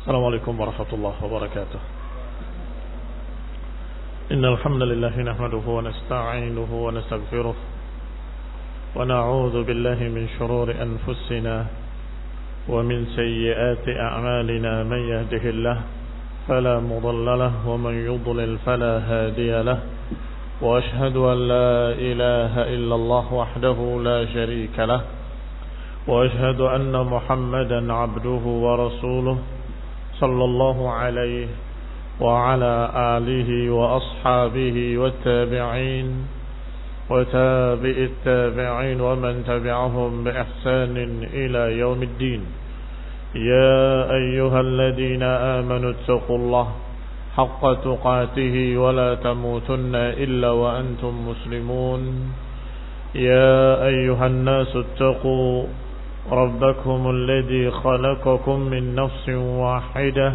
السلام عليكم ورحمة الله وبركاته. إن الحمد لله نحمده ونستعينه ونستغفره ونعوذ بالله من شرور أنفسنا ومن سيئات أعمالنا. من يهده الله فلا مضل له ومن يضلل فلا هادي له، وأشهد أن لا إله إلا الله وحده لا شريك له، وأشهد أن محمدا عبده ورسوله صلى الله عليه وعلى آله وأصحابه والتابعين وتابع التابعين ومن تبعهم بإحسان إلى يوم الدين. يا أيها الذين آمنوا اتقوا الله حق تقاته ولا تموتن إلا وأنتم مسلمون. يا أيها الناس اتقوا ربكم الذي خلقكم من نفس واحدة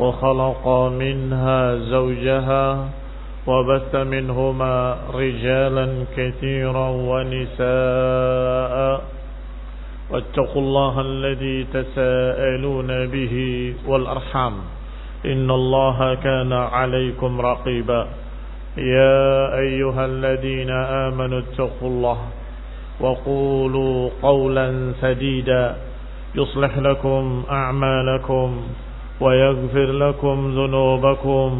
وخلق منها زوجها وبث منهما رجالا كثيرا ونساء، واتقوا الله الذي تساءلون به والأرحام إن الله كان عليكم رقيبا. يا أيها الذين آمنوا اتقوا الله وقولوا قولا سديدا يصلح لكم أعمالكم ويغفر لكم ذنوبكم،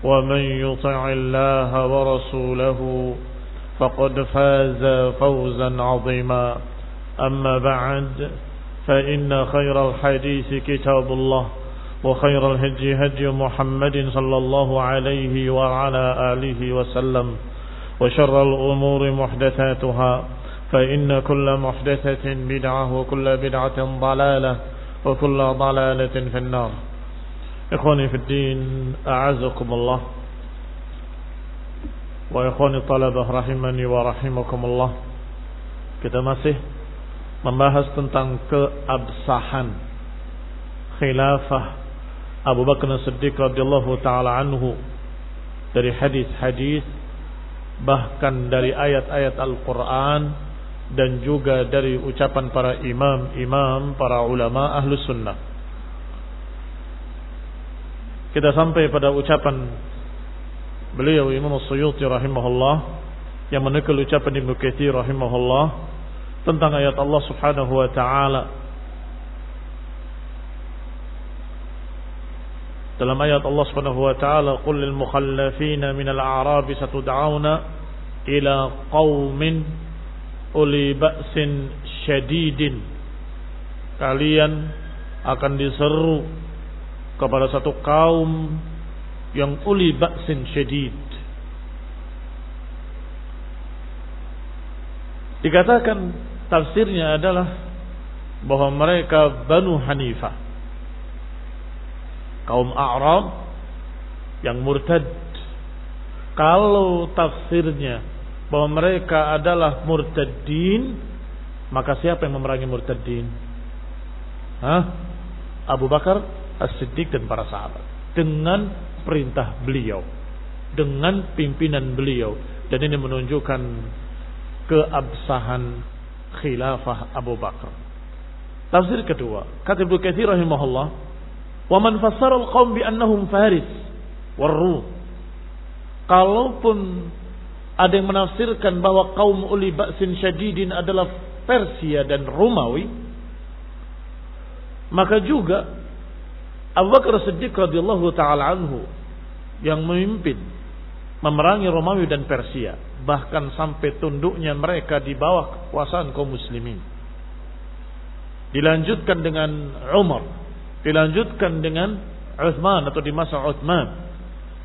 ومن يطع الله ورسوله فقد فاز فوزا عظيما. أما بعد، فإن خير الحديث كتاب الله، وخير الهدي هدي محمد صلى الله عليه وعلى آله وسلم، وشر الأمور محدثاتها، فإن كل محدثة بدعة وكل بدعة ضلالة وكل ضلالة في النار. إخواني في الدين، أعزكم الله، وإخواني الطلبة rahimani wa rahimakumullah. Kita masih membahas tentang keabsahan khilafah Abu Bakar As-Siddiq radhiyallahu taala anhu dari hadis-hadis, bahkan dari ayat-ayat Al-Qur'an, dan juga dari ucapan para imam-imam, para ulama ahlus sunnah. Kita sampai pada ucapan beliau Imam As-Suyuti rahimahullah yang menukil ucapan Ibnu Katsir rahimahullah tentang ayat Allah Subhanahu wa taala. Dalam ayat Allah Subhanahu wa taala, qul lil mukhallafina minal a'rabi satud'auna ila qaumin uli ba'sin syadidin. Kalian akan diseru kepada satu kaum yang uli ba'sin syadid. Dikatakan tafsirnya adalah bahwa mereka Banu Hanifah, kaum A'rab yang murtad. Kalau tafsirnya bahwa mereka adalah murtadin, maka siapa yang memerangi murtadin? Abu Bakar As-Siddiq dan para sahabat, dengan perintah beliau, dengan pimpinan beliau. Dan ini menunjukkan keabsahan khilafah Abu Bakar. Tafsir kedua, kata Ibnu Katsir rahimahullah, wa man fassara al-qaum bi annahum Faris war Rum. Kalaupun ada yang menafsirkan bahwa kaum uli ba'sin syadidin adalah Persia dan Romawi, maka juga Abu Bakar Siddiq radhiyallahu taala anhu yang memimpin memerangi Romawi dan Persia, bahkan sampai tunduknya mereka di bawah kekuasaan kaum muslimin. Dilanjutkan dengan Umar, dilanjutkan dengan Utsman atau di masa Utsman.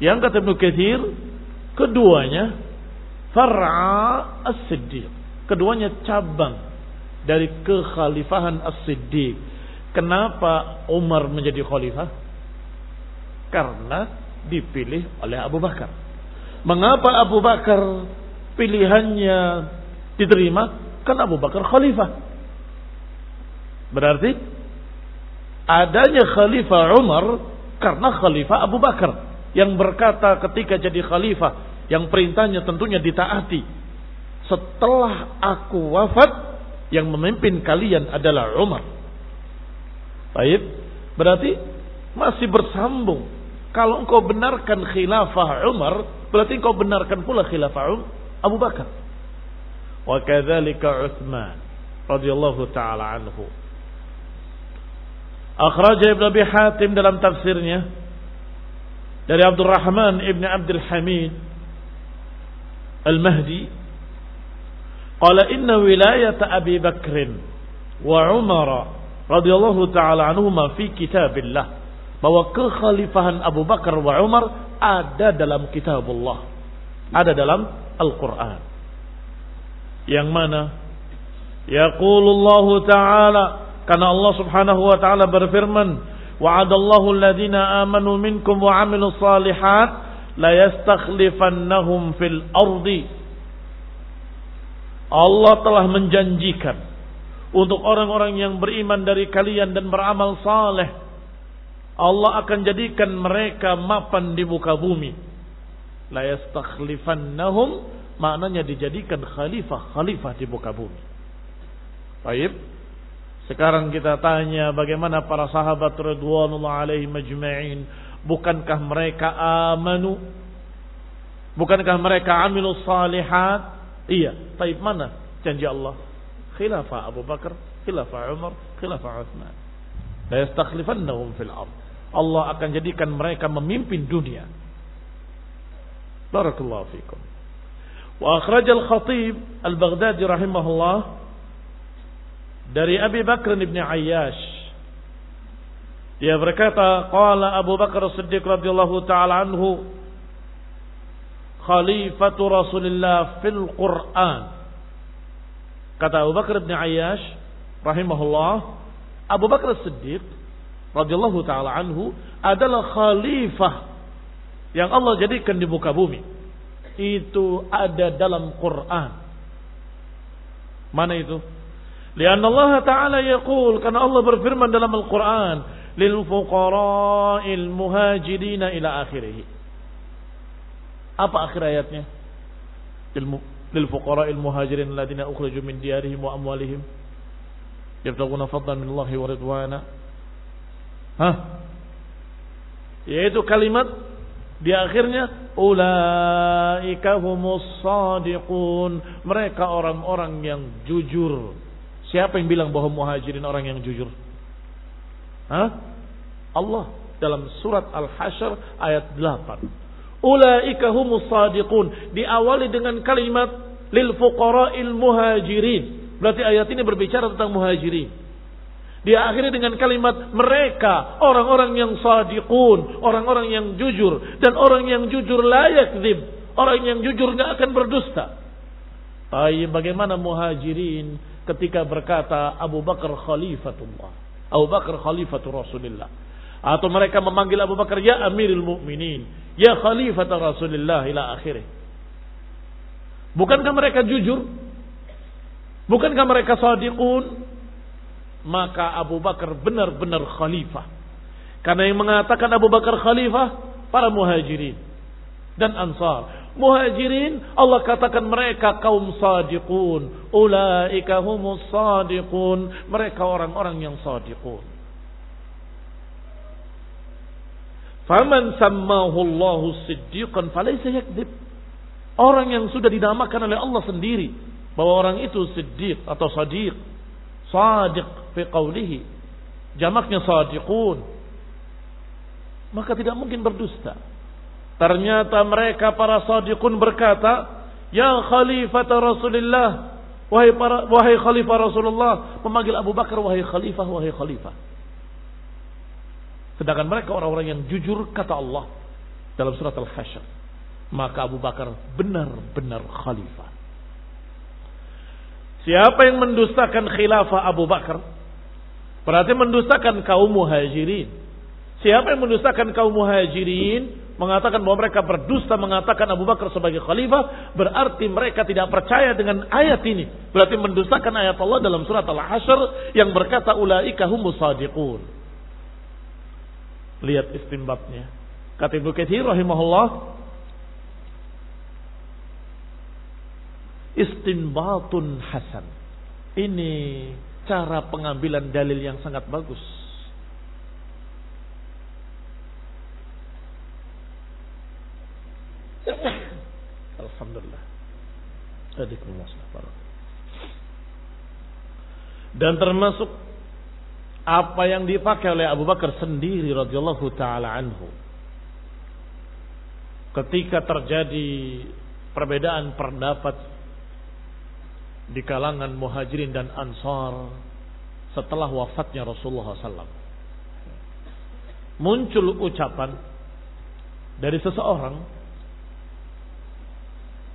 Yang kata Ibnu Katsir, keduanya Far'a As-Siddiq, keduanya cabang dari kekhalifahan As-Siddiq. Kenapa Umar menjadi khalifah? Karena dipilih oleh Abu Bakar. Mengapa Abu Bakar pilihannya diterima? Karena Abu Bakar khalifah. Berarti adanya khalifah Umar karena khalifah Abu Bakar yang berkata ketika jadi khalifah, yang perintahnya tentunya ditaati, setelah aku wafat yang memimpin kalian adalah Umar. Baik, berarti masih bersambung. Kalau engkau benarkan khilafah Umar, berarti engkau benarkan pula khilafah Abu Bakar. Wa kadzalika Utsman radhiyallahu taala anhu. Akhraj Ibnu Abi Hatim dalam tafsirnya dari Abdurrahman ibn Abdul Hamid Al-Mahdi, qala inna wilayata Abi Bakr wa Umar radhiyallahu taala anhuma fi kitabillah, bahwa kekhalifahan Abu Bakar wa Umar ada dalam kitabullah, ada dalam Al-Quran, yang mana yaqulullahu ta'ala, karena Allah subhanahu wa ta'ala berfirman, wa'adallahu alladhina amanu minkum wa amilus salihat la yastakhlifannahum fil ardi. Allah telah menjanjikan untuk orang-orang yang beriman dari kalian dan beramal saleh, Allah akan jadikan mereka mapan di muka bumi. La yastakhlifannahum, maknanya dijadikan khalifah di muka bumi. Baik. Sekarang kita tanya, bagaimana para sahabat radhiyallahu alaihim ajma'in? Bukankah mereka amanu? Bukankah mereka amilus salihat? Iya. Baik, mana janji Allah? Khilafah Abu Bakar, khilafah Umar, khilafah Utsman. La yastakhlifannahum fil ard. Allah akan jadikan mereka memimpin dunia. Barakallahu fikum. Wa akhraj al-Khatib al-Baghdadi rahimahullah dari Abi Bakr bin Ayyash, dia berkata, qala Abu Bakar As-Siddiq radhiyallahu taala anhu, khalifatu Rasulillah fil Quran. Kata Abu Bakr bin Ayyash rahimahullah, Abu Bakar As-Siddiq radhiyallahu taala anhu adalah khalifah yang Allah jadikan di muka bumi. Itu ada dalam Quran. Mana itu? Lianna Allah Ta'ala yaqul, karena Allah berfirman dalam Al-Quran, lil fuqara'il muhajirin ila akhirih. Apa akhir ayatnya? Lil fuqara'il muhajirin alladziina ukhriju min diyarihim wa amwalihim yabtaghuna fadlan min Allah wa ridwana. Yaitu kalimat di akhirnya, ulaika humus shadiqun, mereka orang-orang yang jujur. Siapa yang bilang bahwa muhajirin orang yang jujur? Allah dalam surat Al-Hasyr ayat 8. Ulaika humus shadiqun, diawali dengan kalimat lil fuqara'il muhajirin. Berarti ayat ini berbicara tentang muhajirin. Diakhiri dengan kalimat mereka orang-orang yang shadiqun, orang-orang yang jujur, dan orang yang jujur la yakdzib, orang yang jujur enggak akan berdusta. Bagaimana muhajirin ketika berkata Abu Bakar khalifatullah, Abu Bakar khalifatul Rasulillah, atau mereka memanggil Abu Bakar ya Amirul Mukminin, ya Khalifat Rasulillah ila akhirih. Bukankah mereka jujur? Bukankah mereka shadiqun? Maka Abu Bakar benar-benar khalifah. Karena yang mengatakan Abu Bakar khalifah para muhajirin dan ansar. Muhajirin Allah katakan mereka kaum shadiqun, ulaika humus shadiqun, mereka orang-orang yang shadiqun. Faman sammahu Allahu siddiqan falaysa yakdzib. Orang yang sudah dinamakan oleh Allah sendiri bahwa orang itu siddiq atau sadiq, sadiq fi qawlihi, jamaknya shadiqun, maka tidak mungkin berdusta. Ternyata mereka para shadiqun berkata, ya khalifat Rasulullah, wahai khalifah Rasulullah, memanggil Abu Bakar wahai khalifah, wahai khalifah. Sedangkan mereka orang-orang yang jujur, kata Allah dalam surat Al-Hasyr, maka Abu Bakar benar-benar khalifah. Siapa yang mendustakan khilafah Abu Bakar, berarti mendustakan kaum muhajirin. Siapa yang mendustakan kaum muhajirin, mengatakan bahwa mereka berdusta mengatakan Abu Bakar sebagai khalifah, berarti mereka tidak percaya dengan ayat ini. Berarti mendustakan ayat Allah dalam surat Al-Hasyr yang berkata ulaika humus shadiqun. Lihat istinbatnya. Kata Ibnu Katsir rahimahullah, istinbatun hasan. Ini cara pengambilan dalil yang sangat bagus. Alhamdulillah. Dan termasuk apa yang dipakai oleh Abu Bakar sendiri radhiyallahu taala anhu ketika terjadi perbedaan pendapat di kalangan Muhajirin dan Ansar setelah wafatnya Rasulullah SAW. Muncul ucapan dari seseorang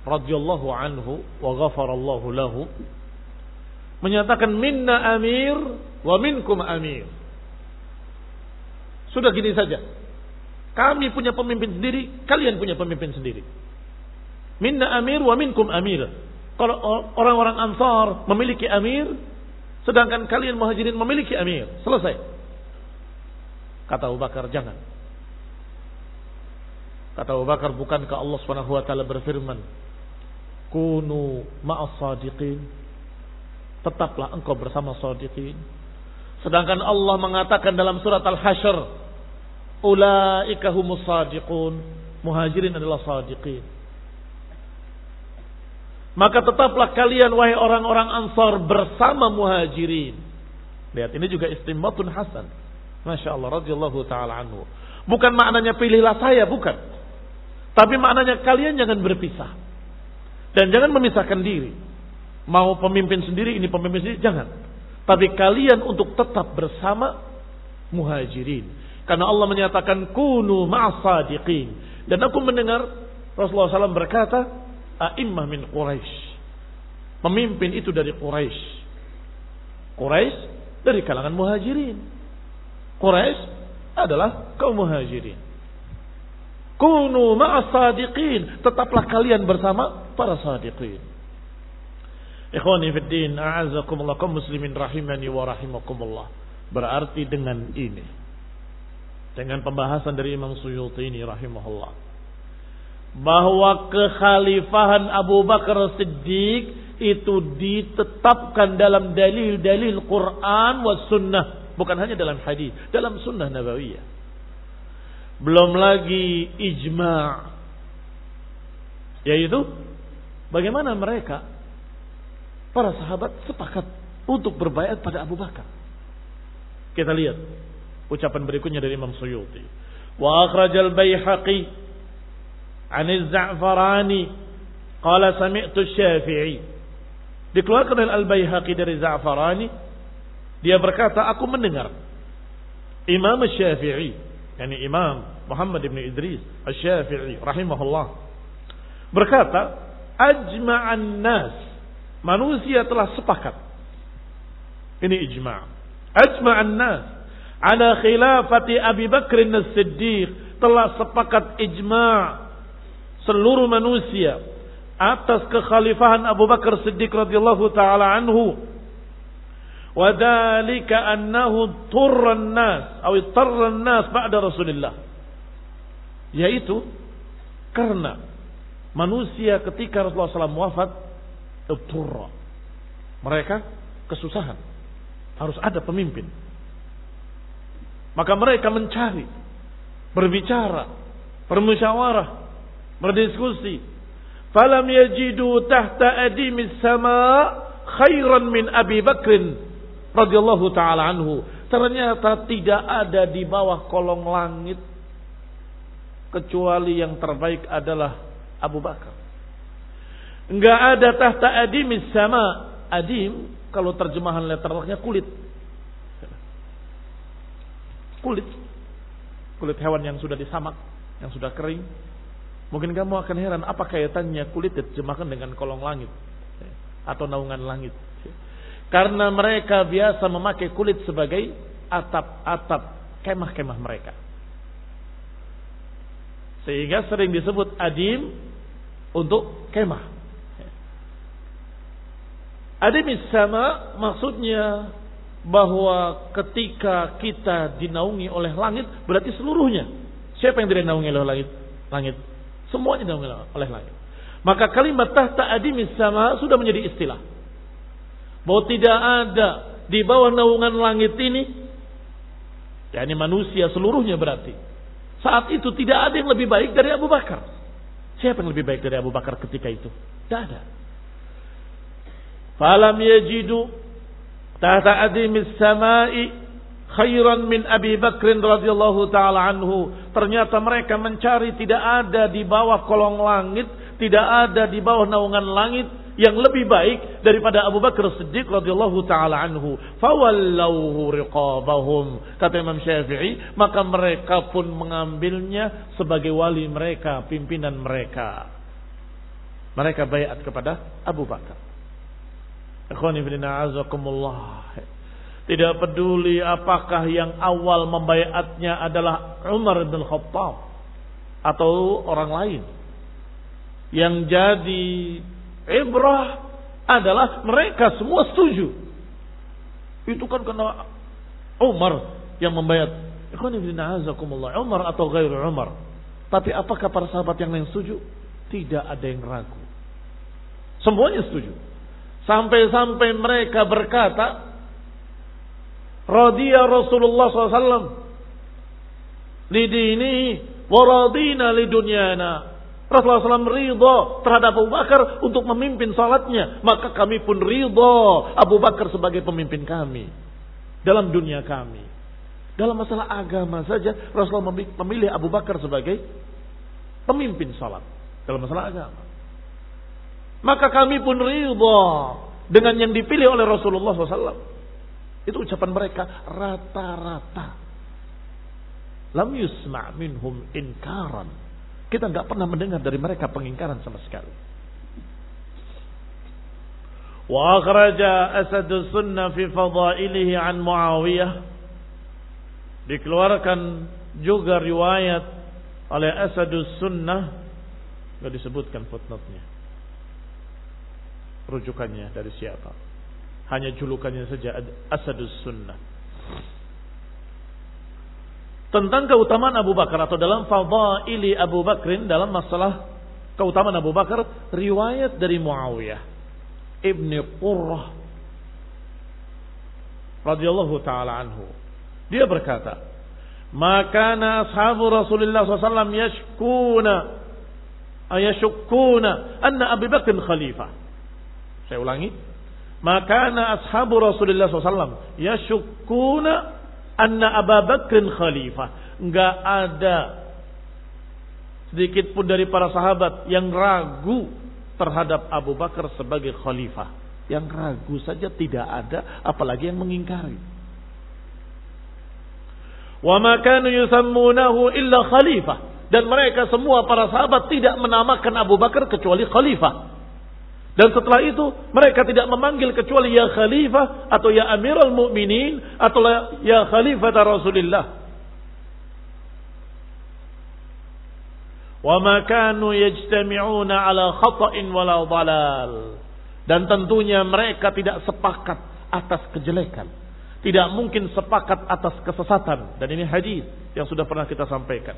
radhiyallahu anhu wa ghafarallahu lahu menyatakan minna amir wa minkum amir. Sudah gini saja. Kami punya pemimpin sendiri, kalian punya pemimpin sendiri. Minna amir wa minkum amir. Kalau orang-orang Ansar memiliki amir, sedangkan kalian Muhajirin memiliki amir. Selesai. Kata Abu Bakar, jangan. Kata Abu Bakar, bukankah Allah Subhanahu wa taala berfirman, "Kunu ma'as sadiqin." Tetaplah engkau bersama sadiqin. Sedangkan Allah mengatakan dalam surat Al-Hasyr, "Ulaika humus sadiqun." Muhajirin adalah sadiqin. Maka tetaplah kalian wahai orang-orang Ansar bersama Muhajirin. Lihat, ini juga istimbatun hasan. Masya Allah radhiyallahu taala anhu. Bukan maknanya pilihlah saya, bukan. Tapi maknanya kalian jangan berpisah. Dan jangan memisahkan diri. Mau pemimpin sendiri, ini pemimpin sendiri, jangan. Tapi kalian untuk tetap bersama Muhajirin. Karena Allah menyatakan kunu ma'as sadiqin. Dan aku mendengar Rasulullah SAW berkata, a'immah min Quraisy. Pemimpin itu dari Quraisy. Quraisy dari kalangan Muhajirin. Quraisy adalah kaum Muhajirin. Kunu ma'as sadiqin. Tetaplah kalian bersama para sadiqin. Ikhwani fid din, a'azakumullah, kaum muslimin rahimani wa rahimakumullah. Berarti dengan ini, dengan pembahasan dari Imam Suyuti ini rahimahullah, bahwa kekhalifahan Abu Bakar Siddiq itu ditetapkan dalam dalil-dalil Quran wa sunnah, bukan hanya dalam hadis, dalam sunnah nabawiyah. Belum lagi ijma', yaitu bagaimana mereka para sahabat sepakat untuk berbaiat pada Abu Bakar. Kita lihat ucapan berikutnya dari Imam Suyuti. Wa akhrajal Baihaqi 'an az-Za'farani qala sami'tu Syafi'i. Dikeluarkan oleh Al-Baihaqi dari Za'farani, dia berkata, aku mendengar Imam Syafi'i, yakni Imam Muhammad ibn Idris Asy-Syafi'i rahimahullah, berkata, ajma'an nas, manusia telah sepakat. Ini ijma'. Ajma'an nas ala khilafati Abi Bakr as-Siddiq, telah sepakat ijma' seluruh manusia atas kekhalifahan Abu Bakar Siddiq radhiyallahu taala anhu. Wa dzalika annahu turran nas atau tarran nas ba'da Rasulillah. Yaitu karena manusia ketika Rasulullah SAW wafat, turra, mereka kesusahan, harus ada pemimpin. Maka mereka mencari, berbicara, bermusyawarah, berdiskusi. Falam yajidu tahta adimis sama khairan min Abi Bakrin radhiyallahu taala anhu. Ternyata tidak ada di bawah kolong langit kecuali yang terbaik adalah Abu Bakar. Enggak ada tahta adimis sama. Adim kalau terjemahan letternya kulit. Kulit hewan yang sudah disamak, yang sudah kering. Mungkin kamu akan heran apa kaitannya kulit diterjemahkan dengan kolong langit atau naungan langit. Karena mereka biasa memakai kulit sebagai atap-atap kemah-kemah mereka. Sehingga sering disebut adim untuk kemah. Adimis sama maksudnya bahwa ketika kita dinaungi oleh langit, berarti seluruhnya. Siapa yang tidak dinaungi oleh langit? Langit. Semuanya dinaungi oleh langit. Maka kalimat tahta adimis sama sudah menjadi istilah. Bahwa tidak ada di bawah naungan langit ini, yakni manusia seluruhnya berarti. Saat itu tidak ada yang lebih baik dari Abu Bakar. Siapa yang lebih baik dari Abu Bakar ketika itu? Tidak ada. Falam yajidu tahta adimis samai khairan min Abi Bakr radhiyallahu taala anhu. Ternyata mereka mencari, tidak ada di bawah kolong langit, tidak ada di bawah naungan langit yang lebih baik daripada Abu Bakar Siddiq radhiyallahu taala anhu. Fawallahu riqabahum, kata Imam Syafi'i, maka mereka pun mengambilnya sebagai wali mereka, pimpinan mereka. Mereka baiat kepada Abu Bakar. Ikhwani fillah azakumullah. Tidak peduli apakah yang awal membaiatnya adalah Umar bin Khattab atau orang lain. Yang jadi ibrah adalah mereka semua setuju. Itu kan karena Umar yang membaiat. Ikhwani fillah azakumullah. Umar atau ghairu Umar. Tapi apakah para sahabat yang lain setuju? Tidak ada yang ragu. Semuanya setuju. Sampai-sampai mereka berkata, Radiya Rasulullah SAW lidini waradina lidunyana. Rasulullah SAW ridha terhadap Abu Bakar untuk memimpin salatnya, maka kami pun ridha Abu Bakar sebagai pemimpin kami dalam dunia kami. Dalam masalah agama saja Rasulullah memilih Abu Bakar sebagai pemimpin salat dalam masalah agama. Maka kami pun ridha dengan yang dipilih oleh Rasulullah SAW. Itu ucapan mereka rata-rata. Lam yusma' minhum inkaran. Kita enggak pernah mendengar dari mereka pengingkaran sama sekali. Wa akhraja Asadus Sunnah fi fadailihi an Muawiyah. Dikeluarkan juga riwayat oleh Asadus Sunnah, enggak disebutkan footnote-nya. Rujukannya dari siapa? Hanya julukannya saja, Asadus Sunnah. Tentang keutamaan Abu Bakar atau dalam fadaili Abu Bakrin, dalam masalah keutamaan Abu Bakar, riwayat dari Muawiyah Ibni Qurrah radhiyallahu taala anhu. Dia berkata, "Maka ashabu Rasulullah SAW yashkuna anna Abu Bakr khalifah." Saya ulangi. Maka ashabu Rasulullah SAW yashkuna anna Abu Bakr khalifah. Enggak ada sedikit pun dari para sahabat yang ragu terhadap Abu Bakar sebagai khalifah. Yang ragu saja tidak ada, apalagi yang mengingkari. Wa ma kanu yusammunahu illa khalifah. Dan mereka semua para sahabat tidak menamakan Abu Bakar kecuali khalifah. Dan setelah itu mereka tidak memanggil kecuali ya khalifah atau ya amirul mu'minin atau ya khalifah Rasulullah. Wa ma kanu yajtami'una ala khata'in wala dhalal. Dan tentunya mereka tidak sepakat atas kejelekan. Tidak mungkin sepakat atas kesesatan. Dan ini hadis yang sudah pernah kita sampaikan.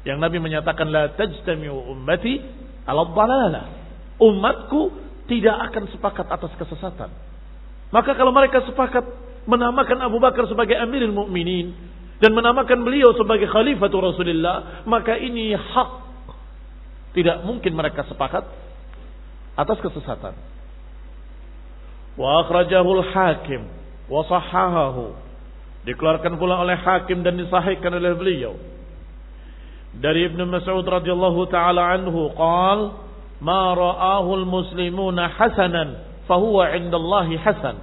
Yang Nabi menyatakan la tajtami'u ummati ala dhalalah. Umatku tidak akan sepakat atas kesesatan. Maka kalau mereka sepakat menamakan Abu Bakar sebagai Amirul Mukminin dan menamakan beliau sebagai Khalifatul Rasulullah, maka ini hak. Tidak mungkin mereka sepakat atas kesesatan. Wa akhrajahul Hakim wa sahhahahu. Dikeluarkan pula oleh Hakim dan disahihkan oleh beliau. Dari Ibnu Mas'ud radhiyallahu taala anhu qala ma ra'ahul muslimuna hasanan fahuwa 'indallahi hasan.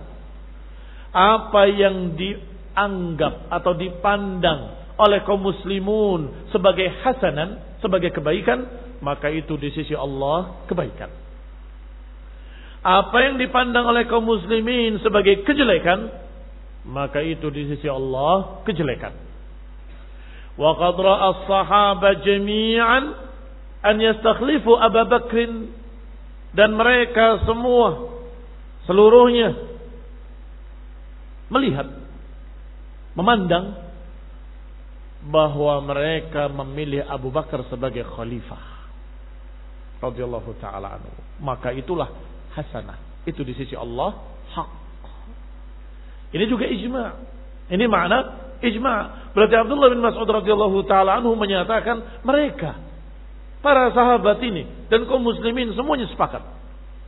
Apa yang dianggap atau dipandang oleh kaum muslimun sebagai hasanan, sebagai kebaikan, maka itu di sisi Allah kebaikan. Apa yang dipandang oleh kaum muslimin sebagai kejelekan, maka itu di sisi Allah kejelekan. Wa qad ra'a as-sahaba jami'an an yastakhlifu Abu Bakr, dan mereka semua seluruhnya melihat, memandang bahwa mereka memilih Abu Bakar sebagai khalifah radhiyallahu taala anhu. Maka itulah hasanah, itu di sisi Allah hak. Ini juga ijma'. Ini makna ijma'. Berarti Abdullah bin Mas'ud radhiyallahu taala anhu menyatakan mereka Para sahabat ini dan kaum muslimin semuanya sepakat.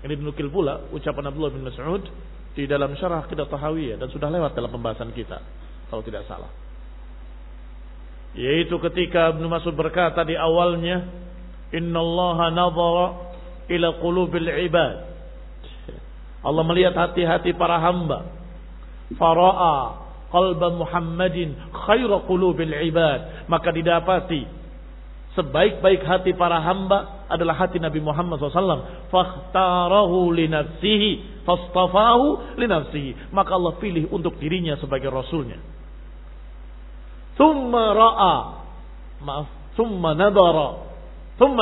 Ini dinukil pula ucapan Abdullah bin Mas'ud di dalam syarah Aqidah Tahawiyah dan sudah lewat dalam pembahasan kita kalau tidak salah. Yaitu ketika Ibnu Mas'ud berkata di awalnya, "Innallaha nadhara ila qulubil ibad." Allah melihat hati-hati para hamba. Fara'a qalba Muhammadin khairu qulubil ibad. Maka didapati sebaik-baik hati para hamba adalah hati Nabi Muhammad SAW. Fakhtarahu li nafsihi, fastafahu li nafsihi. Maka Allah pilih untuk dirinya sebagai Rasulnya. Thumma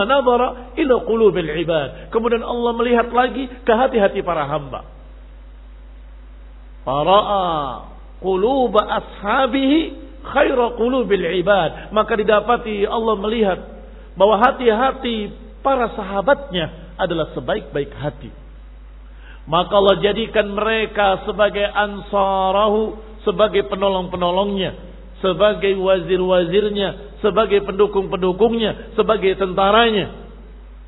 nadara ila qulubil ibad. Kemudian Allah melihat lagi ke hati-hati para hamba. Fara'a quluba ashabihi khaira qulubil ibad. Maka didapati Allah melihat bahwa hati-hati para sahabatnya adalah sebaik-baik hati. Maka Allah jadikan mereka sebagai ansarahu, sebagai penolong-penolongnya, sebagai wazir-wazirnya, sebagai pendukung-pendukungnya, sebagai tentaranya.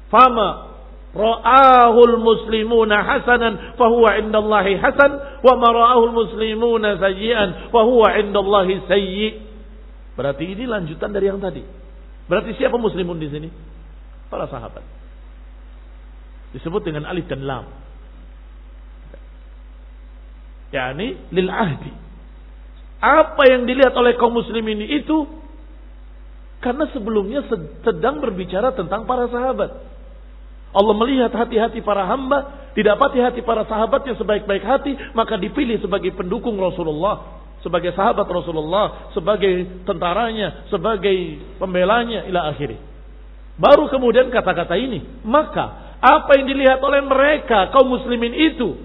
Fama ra'ahul muslimuna hasanan fahuwa indallahi hasan wa ma ra'ahul muslimuna sayyi'an fahuwa indallahi sayyi'. Berarti ini lanjutan dari yang tadi. Berarti siapa muslimun di sini? Para sahabat. Disebut dengan alif dan lam. Yani lil ahdi. Apa yang dilihat oleh kaum muslimin itu karena sebelumnya sedang berbicara tentang para sahabat. Allah melihat hati-hati para hamba, didapati hati para sahabatnya sebaik-baik hati, maka dipilih sebagai pendukung Rasulullah, sebagai sahabat Rasulullah, sebagai tentaranya, sebagai pembelanya ila akhiri. Baru kemudian kata-kata ini, maka apa yang dilihat oleh mereka kaum muslimin itu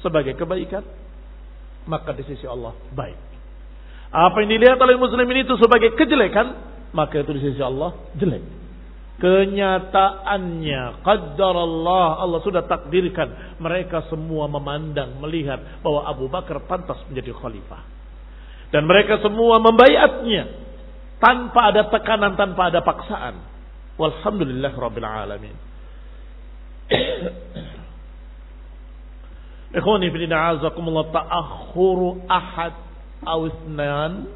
sebagai kebaikan, maka di sisi Allah baik. Apa yang dilihat oleh muslimin itu sebagai kejelekan, maka itu di sisi Allah jelek. Kenyataannya qaddarallah, Allah sudah takdirkan mereka semua memandang, melihat bahwa Abu Bakar pantas menjadi khalifah. Dan mereka semua membaiatnya tanpa ada tekanan, tanpa ada paksaan. Walhamdulillah rabbil alamin. Ikhwani fillah azakumullah, ta'akhuru ahad aw itsnan,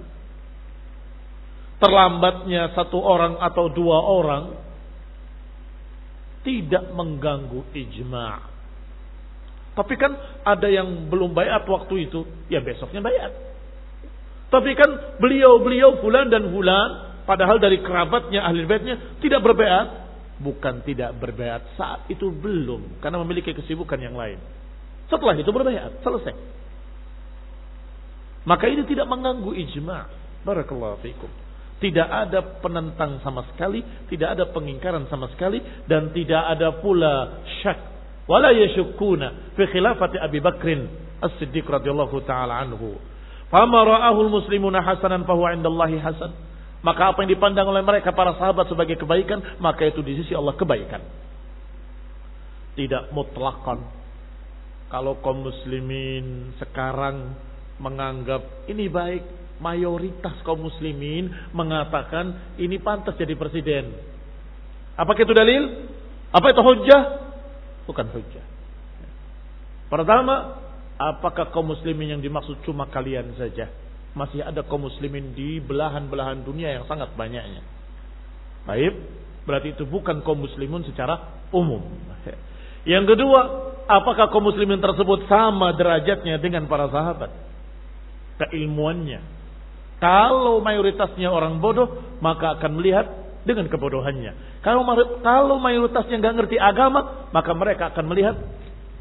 terlambatnya satu orang atau dua orang tidak mengganggu ijma'. Tapi kan ada yang belum baiat waktu itu, ya besoknya baiat. Tapi kan beliau fulan dan fulan, padahal dari kerabatnya, ahli baitnya, tidak berbaiat. Bukan tidak berbaiat, saat itu belum, karena memiliki kesibukan yang lain. Setelah itu berbaiat, selesai. Maka ini tidak mengganggu ijma'. Barakallahu fikum. Tidak ada penentang sama sekali, tidak ada pengingkaran sama sekali, dan tidak ada pula syak. Wala yashukkuna fi khilafati Abi Bakrin As-Siddiq radhiyallahu taala anhu. Fama ra'ahul muslimuna hasanan fahuwa indallahi hasan. Maka apa yang dipandang oleh mereka para sahabat sebagai kebaikan, maka itu di sisi Allah kebaikan. Tidak mutlakkan. Kalau kaum muslimin sekarang menganggap ini baik, mayoritas kaum muslimin mengatakan ini pantas jadi presiden. Apakah itu dalil? Apa itu hujjah? Bukan hujjah. Pertama, apakah kaum muslimin yang dimaksud cuma kalian saja? Masih ada kaum muslimin di belahan-belahan dunia yang sangat banyaknya. Baik, berarti itu bukan kaum muslimin secara umum. Yang kedua, apakah kaum muslimin tersebut sama derajatnya dengan para sahabat? Keilmuannya. Kalau mayoritasnya orang bodoh, maka akan melihat dengan kebodohannya. Kalau mayoritasnya nggak ngerti agama, maka mereka akan melihat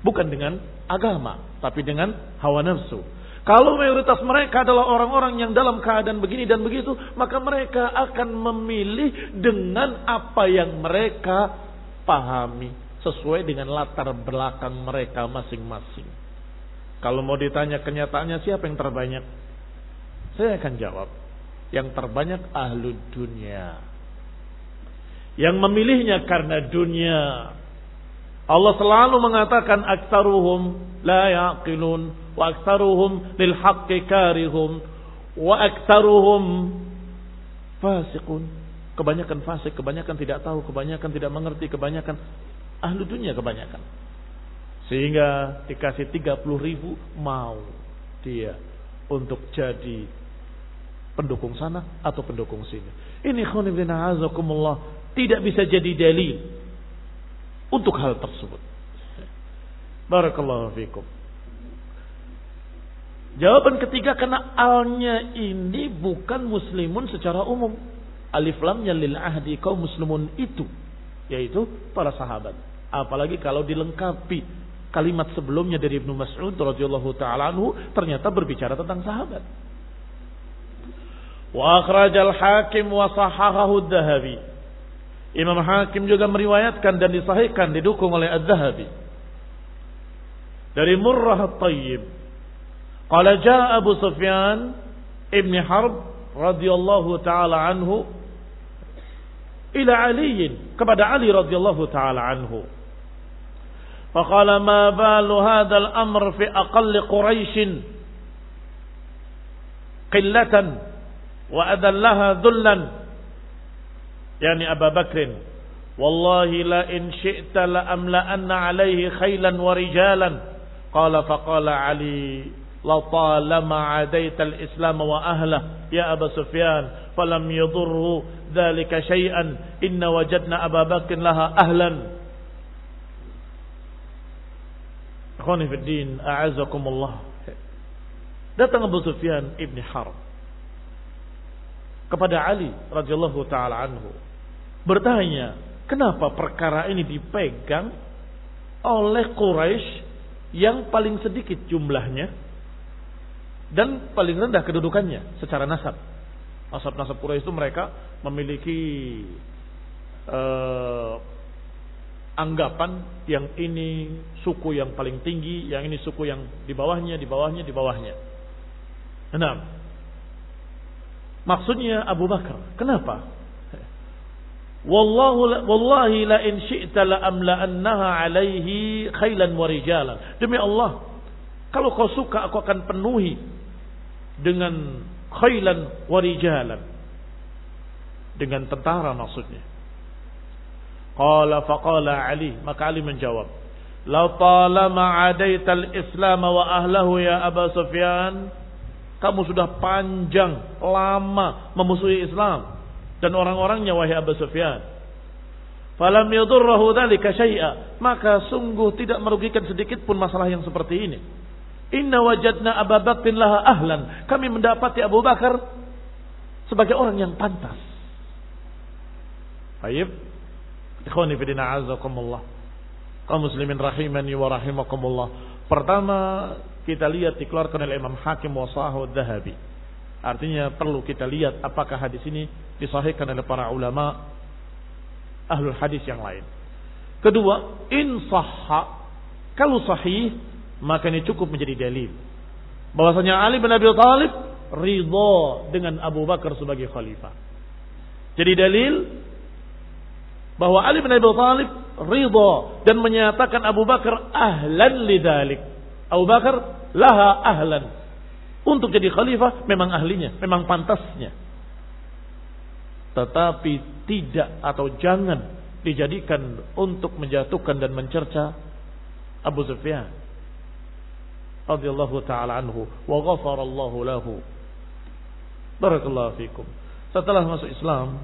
bukan dengan agama, tapi dengan hawa nafsu. Kalau mayoritas mereka adalah orang-orang yang dalam keadaan begini dan begitu, maka mereka akan memilih dengan apa yang mereka pahami, sesuai dengan latar belakang mereka masing-masing. Kalau mau ditanya kenyataannya siapa yang terbanyak, saya akan jawab, yang terbanyak ahlu dunia, yang memilihnya karena dunia. Allah selalu mengatakan aktsaruhum la yaqilun wa aktsaruhum lil haqqi karihum wa aktsaruhum fasiqun. kebanyakan fasik, kebanyakan tidak tahu, kebanyakan tidak mengerti, kebanyakan ahlu dunia kebanyakan. Sehingga dikasih 30.000 mau dia untuk jadi pendukung sana atau pendukung sini. Ini khonibina azakumullah tidak bisa jadi dalil untuk hal tersebut. Barakallahu fikum. Jawaban ketiga, karena alnya ini bukan muslimun secara umum. Alif lamnya lil ahdi kaum muslimun itu, yaitu para sahabat. Apalagi kalau dilengkapi kalimat sebelumnya dari Ibnu Mas'ud radhiyallahu taala anhu, ternyata berbicara tentang sahabat. Wa akhrajal Hakim wa sahahahu Adz-Dzahabi. Imam Hakim juga meriwayatkan dan disahihkan, didukung oleh Adz-Dzahabi dari Murrah At-Tayyib. Qala jaa Abu Sufyan ibn Harb radhiyallahu taala anhu ila Ali, kepada Ali radhiyallahu taala anhu. Faqala ma balu hadzal amr fi aqall Quraisy qillatan wa adallaha dhullan, yani Abu Bakr, wallahi la in syi'ta la amla'anna alayhi khaylan wa rijalan. Qala faqala Ali la talama adaita al-islam wa ahlah ya Abu Sufyan falam yadurru dhalika shay'an inna wajadna Abu Bakr laha ahlan. Akhwani fi din, a'azzakumullah. Datang Abu Sufyan ibn Harb kepada Ali radhiyallahu taala anhu, bertanya, kenapa perkara ini dipegang oleh Quraisy yang paling sedikit jumlahnya dan paling rendah kedudukannya secara nasab. Nasab Quraisy itu mereka memiliki anggapan yang ini suku yang paling tinggi, yang ini suku yang di bawahnya, di bawahnya, di bawahnya. Nah, maksudnya Abu Bakar. Kenapa? Wallahi la in syi'ta la amla'annaha alaihi khailan wa rijalan. Demi Allah, kalau kau suka aku akan penuhi dengan khailan wa rijalan, dengan tentara maksudnya. Qala faqala Ali, maka Ali menjawab, la talama adaita al-islam wa ahlahu ya Abu Sufyan, kamu sudah panjang lama memusuhi Islam dan orang-orangnya wahai Abu Sufyan. Falam yadurruhu dzalika syai'a, maka sungguh tidak merugikan sedikit pun masalah yang seperti ini. Inna wajadna Abu Bakr laha ahlan, kami mendapati Abu Bakar sebagai orang yang pantas. Baik, ikhwani fi din a'azzakumullah, kaum muslimin rahimani wa rahimakumullah. Pertama, kita lihat dikeluarkan oleh Imam Hakim wa sahahu Adz-Dzahabi. Artinya perlu kita lihat apakah hadis ini disahihkan oleh para ulama ahlul hadis yang lain. Kedua, in sahha, kalau sahih maka ini cukup menjadi dalil bahwasanya Ali bin Abi Thalib ridha dengan Abu Bakar sebagai khalifah. Jadi dalil bahwa Ali bin Abi Thalib ridha dan menyatakan Abu Bakar ahlan lidzalik. Abu Bakar laha ahlan, untuk jadi khalifah memang ahlinya, memang pantasnya. Tetapi tidak atau jangan dijadikan untuk menjatuhkan dan mencerca Abu Sufyan radhiyallahu taala anhu wa ghafarallahu lahu. Barakallahu fikum. Setelah masuk Islam,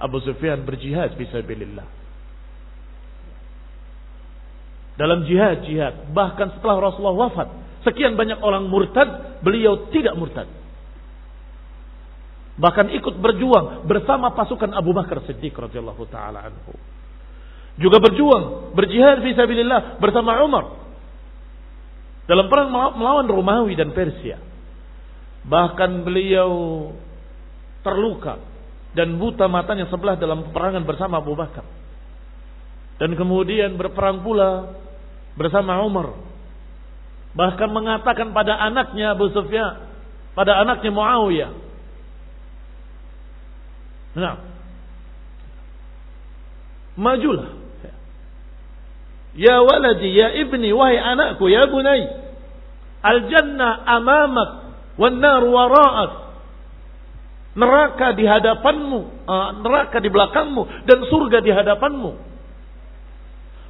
Abu Sufyan berjihad fisabilillah. Dalam jihad, bahkan setelah Rasulullah wafat, sekian banyak orang murtad, beliau tidak murtad. Bahkan ikut berjuang bersama pasukan Abu Bakar Siddiq radhiyallahu taala anhu. Juga berjuang, berjihad fisabilillah bersama Umar dalam perang melawan Romawi dan Persia. Bahkan beliau terluka dan buta matanya sebelah dalam peperangan bersama Abu Bakar. Dan kemudian berperang pula bersama Umar. Bahkan mengatakan pada anaknya Abu Sufyan, pada anaknya Muawiyah, nah, majulah. Ya waladi, ya ibni, wahai anakku, ya bunai, al-jannah amamak, wan nar wara'ak. Neraka di hadapanmu, neraka di belakangmu, dan surga di hadapanmu.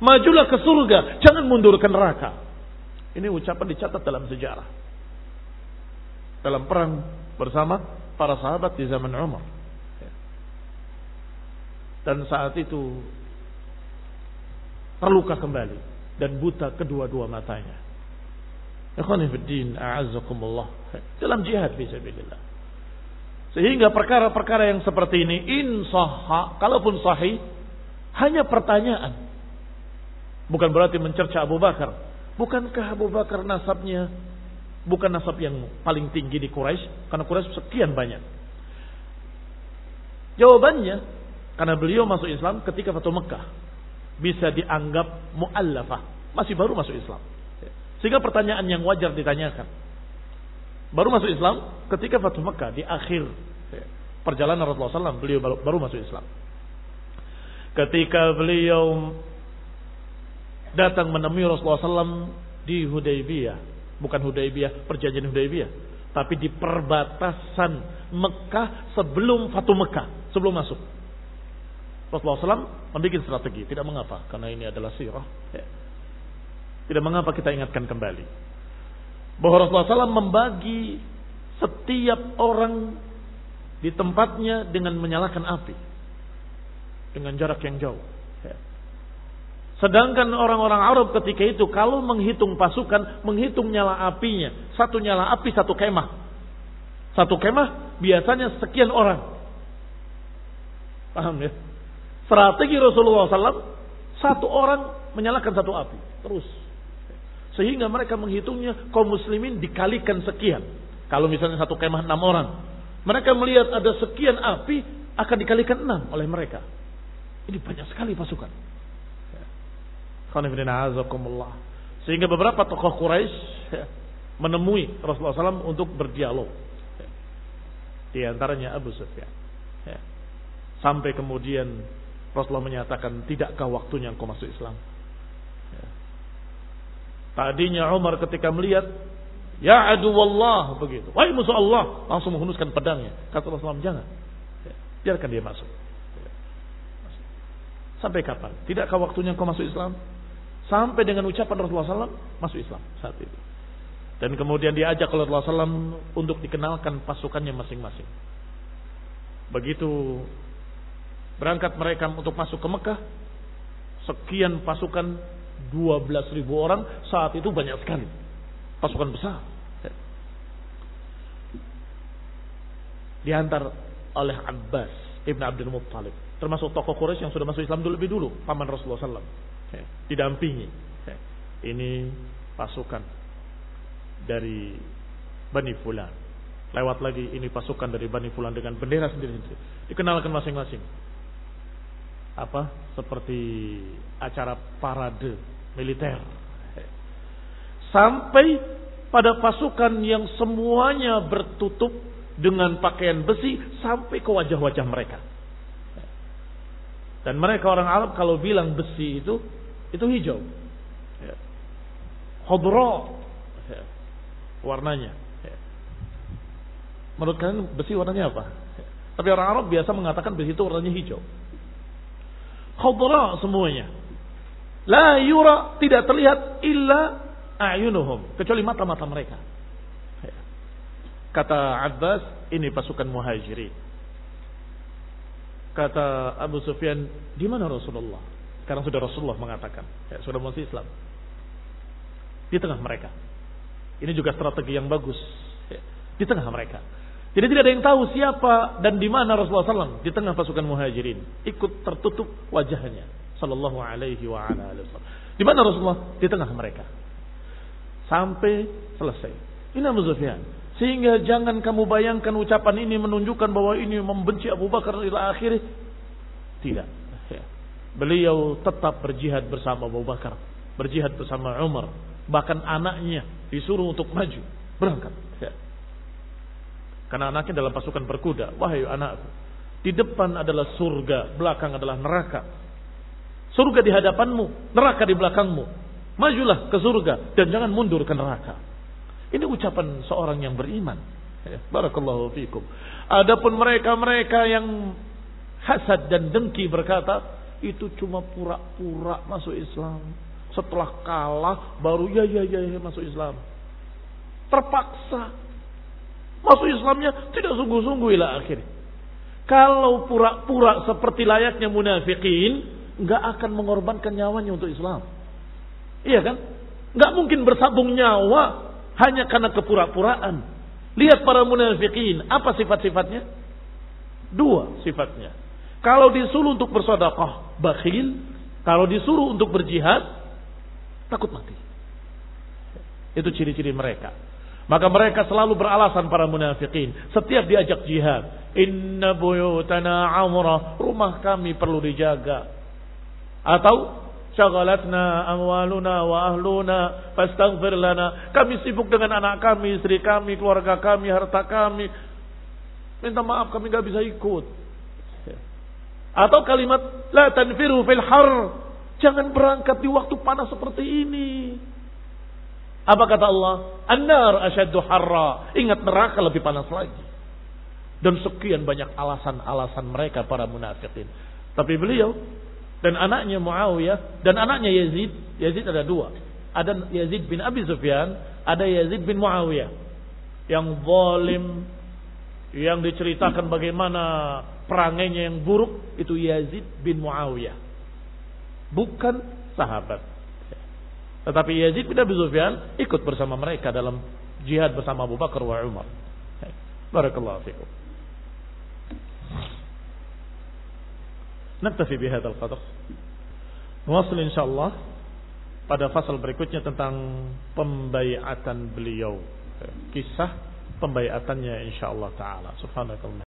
Majulah ke surga, jangan mundur ke neraka. Ini ucapan dicatat dalam sejarah. Dalam perang bersama para sahabat di zaman Umar. Dan saat itu terluka kembali dan buta kedua-dua matanya. Ikhwani fid din, a'azzakumullah. Dalam jihad fisabilillah. Sehingga perkara-perkara yang seperti ini insahha, kalaupun sahih, hanya pertanyaan. Bukan berarti mencerca Abu Bakar. Bukankah Abu Bakar nasabnya bukan nasab yang paling tinggi di Quraisy? Karena Quraisy sekian banyak. Jawabannya, karena beliau masuk Islam ketika Fatu Mekah. Bisa dianggap mu'allafah. Masih baru masuk Islam. Sehingga pertanyaan yang wajar ditanyakan. Baru masuk Islam ketika Fatu Mekah. Di akhir perjalanan Rasulullah SAW, beliau baru masuk Islam. Ketika beliau datang menemui Rasulullah SAW di Hudaybiyah. Bukan Hudaybiyah, perjanjian Hudaybiyah. Tapi di perbatasan Mekah sebelum Fatu Mekah. Sebelum masuk. Rasulullah SAW membuat strategi. Tidak mengapa, karena ini adalah sirah. Tidak mengapa kita ingatkan kembali. Bahwa Rasulullah SAW membagi setiap orang di tempatnya dengan menyalakan api. Dengan jarak yang jauh. Sedangkan orang-orang Arab ketika itu kalau menghitung pasukan, menghitung nyala apinya. Satu nyala api, satu kemah. Satu kemah biasanya sekian orang. Paham ya? Strategi Rasulullah SAW, satu orang menyalakan satu api. Terus. Sehingga mereka menghitungnya kaum muslimin dikalikan sekian. Kalau misalnya satu kemah 6 orang. Mereka melihat ada sekian api akan dikalikan 6 oleh mereka. Ini banyak sekali pasukan. Sehingga beberapa tokoh Quraisy menemui Rasulullah SAW untuk berdialog. Di antaranya Abu Sufyan. Sampai kemudian Rasulullah menyatakan, tidakkah waktunya engkau masuk Islam? Tadinya Umar ketika melihat, ya aduwallah, begitu. Wahai musuh Allah, langsung menghunuskan pedangnya. Kata Rasulullah, jangan. Biarkan dia masuk. Sampai kapan? Tidakkah waktunya engkau masuk Islam? Sampai dengan ucapan Rasulullah SAW masuk Islam saat itu. Dan kemudian diajak oleh Rasulullah SAW untuk dikenalkan pasukannya masing-masing. Begitu berangkat mereka untuk masuk ke Mekah, sekian pasukan 12.000 orang, saat itu banyak sekali. Pasukan besar. Diantar oleh Abbas Ibn Abdul Muttalib, termasuk tokoh Quraisy yang sudah masuk Islam lebih dulu, paman Rasulullah SAW. Didampingi. Ini pasukan dari Bani Fulan. Lewat lagi, ini pasukan dari Bani Fulan dengan bendera sendiri-sendiri. Dikenalkan masing-masing. Apa? Seperti acara parade militer. Sampai pada pasukan yang semuanya bertutup dengan pakaian besi sampai ke wajah-wajah mereka. Dan mereka orang Arab kalau bilang besi itu hijau. Khadra warnanya. Menurut kalian besi warnanya apa? Tapi orang Arab biasa mengatakan besi itu warnanya hijau. Khadra semuanya. La yura, tidak terlihat illa a'yunuhum, kecuali mata-mata mereka. Kata Abbas, ini pasukan Muhajirin. Kata Abu Sufyan, di mana Rasulullah? Sekarang sudah Rasulullah mengatakan, sudah masuk Islam. Di tengah mereka. Ini juga strategi yang bagus. Di tengah mereka. Jadi tidak ada yang tahu siapa dan di mana Rasulullah SAW di tengah pasukan Muhajirin. Ikut tertutup wajahnya. Sallallahu alaihi wa ala alihi wasallam. Di mana Rasulullah? Di tengah mereka. Sampai selesai. Ini Abu Sufyan. Sehingga jangan kamu bayangkan ucapan ini menunjukkan bahwa ini membenci Abu Bakar ila akhirih. Tidak. Beliau tetap berjihad bersama Abu Bakar. Berjihad bersama Umar. Bahkan anaknya disuruh untuk maju. Berangkat. Karena anaknya dalam pasukan berkuda. Wahai anakku. Di depan adalah surga. Belakang adalah neraka. Surga di hadapanmu. Neraka di belakangmu. Majulah ke surga. Dan jangan mundur ke neraka. Ini ucapan seorang yang beriman. Barakallahu fikum. Adapun mereka-mereka yang hasad dan dengki berkata, itu cuma pura-pura masuk Islam. Setelah kalah baru ya masuk Islam. Terpaksa masuk Islamnya tidak sungguh-sungguh ila akhir. Kalau pura-pura seperti layaknya munafikin, nggak akan mengorbankan nyawanya untuk Islam. Iya kan? Nggak mungkin bersabung nyawa hanya karena kepura-puraan. Lihat para munafikin, apa sifat-sifatnya? 2 sifatnya. Kalau disuruh untuk bersedekah, bakhil. Kalau disuruh untuk berjihad, takut mati. Itu ciri-ciri mereka. Maka mereka selalu beralasan para munafikin. Setiap diajak jihad, inna buyutana amrah, rumah kami perlu dijaga. Atau syaghalatna amwaluna wa ahluna fastaghfir lana, kami sibuk dengan anak kami, istri kami, keluarga kami, harta kami, minta maaf kami gak bisa ikut. Atau kalimat la tanfiru fil har, jangan berangkat di waktu panas seperti ini. Apa kata Allah? An-nar asyaddu harra. Ingat, neraka lebih panas lagi. Dan sekian banyak alasan-alasan mereka para munafikin. Tapi beliau dan anaknya Muawiyah dan anaknya Yazid. Yazid ada 2. Ada Yazid bin Abi Sufyan, ada Yazid bin Muawiyah. Yang zalim, yang diceritakan bagaimana perangainya yang buruk, itu Yazid bin Muawiyah. Bukan sahabat. Tetapi Yazid bin Abi Sufyan ikut bersama mereka dalam jihad bersama Abu Bakar wa Umar. Barakallahu fikum. Naktafi bihadzal qadar. Nuwasil insyaallah pada fasal berikutnya tentang pembaiatan beliau. Kisah pembaiatannya insyaallah taala. Subhanakallah.